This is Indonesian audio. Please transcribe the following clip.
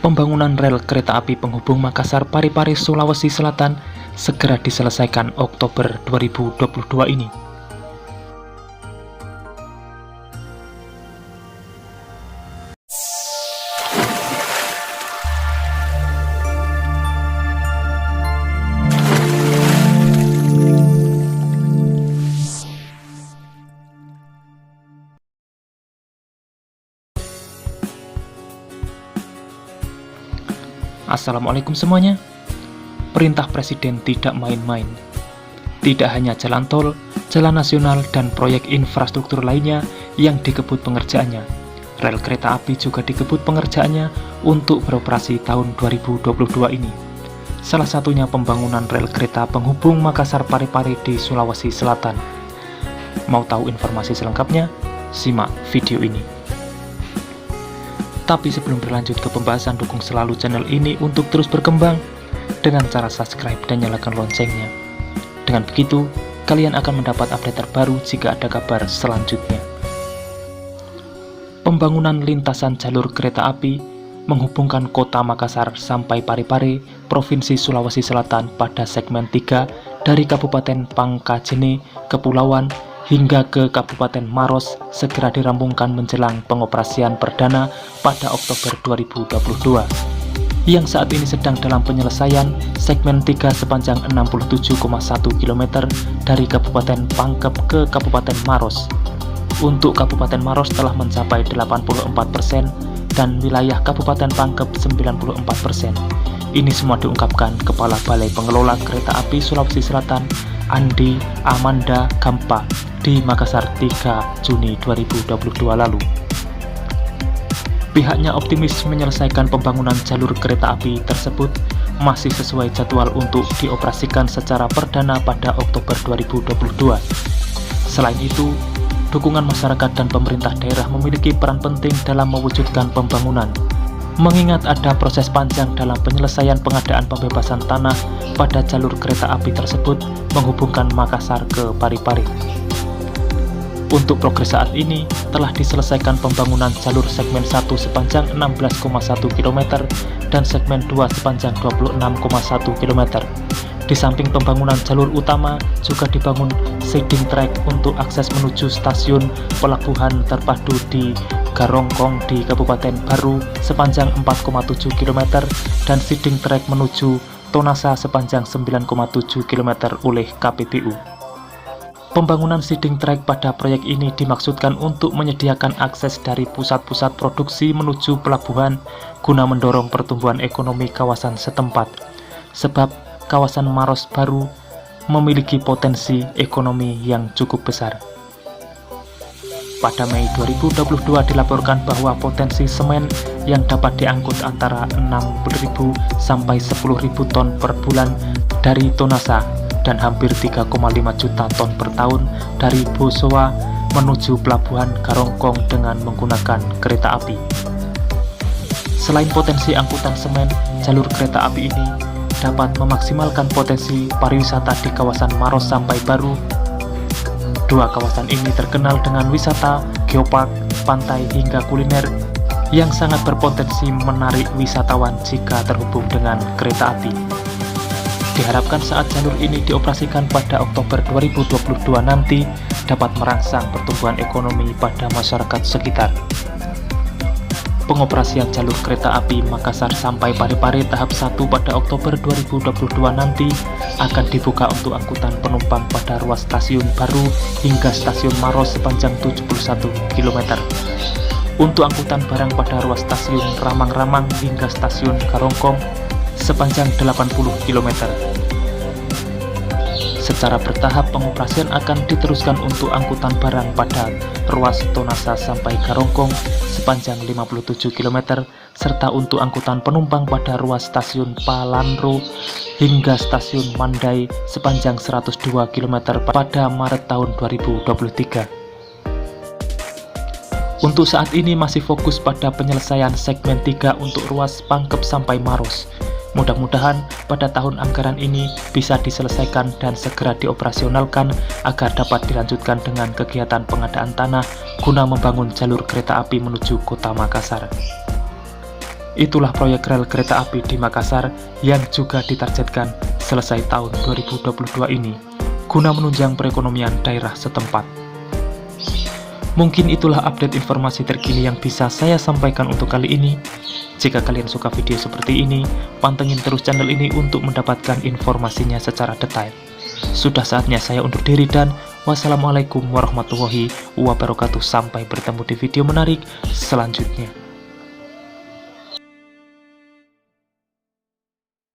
Pembangunan rel kereta api penghubung Makassar Parepare Sulawesi Selatan segera diselesaikan Oktober 2022 ini. Assalamualaikum semuanya. Perintah Presiden tidak main-main. Tidak hanya jalan tol, jalan nasional, dan proyek infrastruktur lainnya yang dikebut pengerjaannya. Rel kereta api juga dikebut pengerjaannya untuk beroperasi tahun 2022 ini. Salah satunya pembangunan rel kereta penghubung Makassar Parepare di Sulawesi Selatan. Mau tahu informasi selengkapnya? Simak video ini. Tapi sebelum berlanjut ke pembahasan, dukung selalu channel ini untuk terus berkembang dengan cara subscribe dan nyalakan loncengnya. Dengan begitu, kalian akan mendapat update terbaru jika ada kabar selanjutnya. Pembangunan lintasan jalur kereta api menghubungkan kota Makassar sampai Parepare, Provinsi Sulawesi Selatan pada segmen 3 dari Kabupaten Pangkajene, Kepulauan, hingga ke Kabupaten Maros segera dirampungkan menjelang pengoperasian perdana pada Oktober 2022, yang saat ini sedang dalam penyelesaian segmen 3 sepanjang 67,1 km dari Kabupaten Pangkep ke Kabupaten Maros. Untuk Kabupaten Maros telah mencapai 84% dan wilayah Kabupaten Pangkep 94%. Ini semua diungkapkan Kepala Balai Pengelola Kereta Api Sulawesi Selatan, Andi Amanda Gampa, di Makassar 3 Juni 2022 lalu. Pihaknya optimis menyelesaikan pembangunan jalur kereta api tersebut masih sesuai jadwal untuk dioperasikan secara perdana pada Oktober 2022. Selain itu, dukungan masyarakat dan pemerintah daerah memiliki peran penting dalam mewujudkan pembangunan. Mengingat ada proses panjang dalam penyelesaian pengadaan pembebasan tanah pada jalur kereta api tersebut menghubungkan Makassar ke Parepare. Untuk progres saat ini, telah diselesaikan pembangunan jalur segmen 1 sepanjang 16,1 km dan segmen 2 sepanjang 26,1 km. Di samping pembangunan jalur utama, juga dibangun seeding track untuk akses menuju stasiun pelabuhan terpadu di Garongkong di Kabupaten Baru sepanjang 4,7 km dan seeding track menuju Tonasa sepanjang 9,7 km oleh KPBU. Pembangunan seeding track pada proyek ini dimaksudkan untuk menyediakan akses dari pusat-pusat produksi menuju pelabuhan guna mendorong pertumbuhan ekonomi kawasan setempat, sebab kawasan Maros Baru memiliki potensi ekonomi yang cukup besar. Pada Mei 2022 dilaporkan bahwa potensi semen yang dapat diangkut antara 6.000 sampai 10.000 ton per bulan dari Tonasa dan hampir 3,5 juta ton per tahun dari Bosowa menuju pelabuhan Garongkong dengan menggunakan kereta api. Selain potensi angkutan semen, jalur kereta api ini dapat memaksimalkan potensi pariwisata di kawasan Maros sampai Baru. Dua kawasan ini terkenal dengan wisata, geopark, pantai, hingga kuliner yang sangat berpotensi menarik wisatawan jika terhubung dengan kereta api. Diharapkan saat jalur ini dioperasikan pada Oktober 2022 nanti dapat merangsang pertumbuhan ekonomi pada masyarakat sekitar. Pengoperasian jalur kereta api Makassar sampai Parepare tahap 1 pada Oktober 2022 nanti akan dibuka untuk angkutan penumpang pada ruas stasiun Baru hingga stasiun Maros sepanjang 71 km. Untuk angkutan barang pada ruas stasiun Ramang-Ramang hingga stasiun Garongkong sepanjang 80 km. Secara bertahap pengoperasian akan diteruskan untuk angkutan barang pada ruas Tonasa sampai Garongkong sepanjang 57 km serta untuk angkutan penumpang pada ruas stasiun Palanro hingga stasiun Mandai sepanjang 102 km pada Maret tahun 2023. Untuk saat ini masih fokus pada penyelesaian segmen 3 untuk ruas Pangkep sampai Maros. Mudah-mudahan pada tahun anggaran ini bisa diselesaikan dan segera dioperasionalkan agar dapat dilanjutkan dengan kegiatan pengadaan tanah guna membangun jalur kereta api menuju kota Makassar. Itulah proyek rel kereta api di Makassar yang juga ditargetkan selesai tahun 2022 ini, guna menunjang perekonomian daerah setempat. Mungkin itulah update informasi terkini yang bisa saya sampaikan untuk kali ini. Jika kalian suka video seperti ini, pantengin terus channel ini untuk mendapatkan informasinya secara detail. Sudah saatnya saya undur diri dan wassalamualaikum warahmatullahi wabarakatuh. Sampai bertemu di video menarik selanjutnya.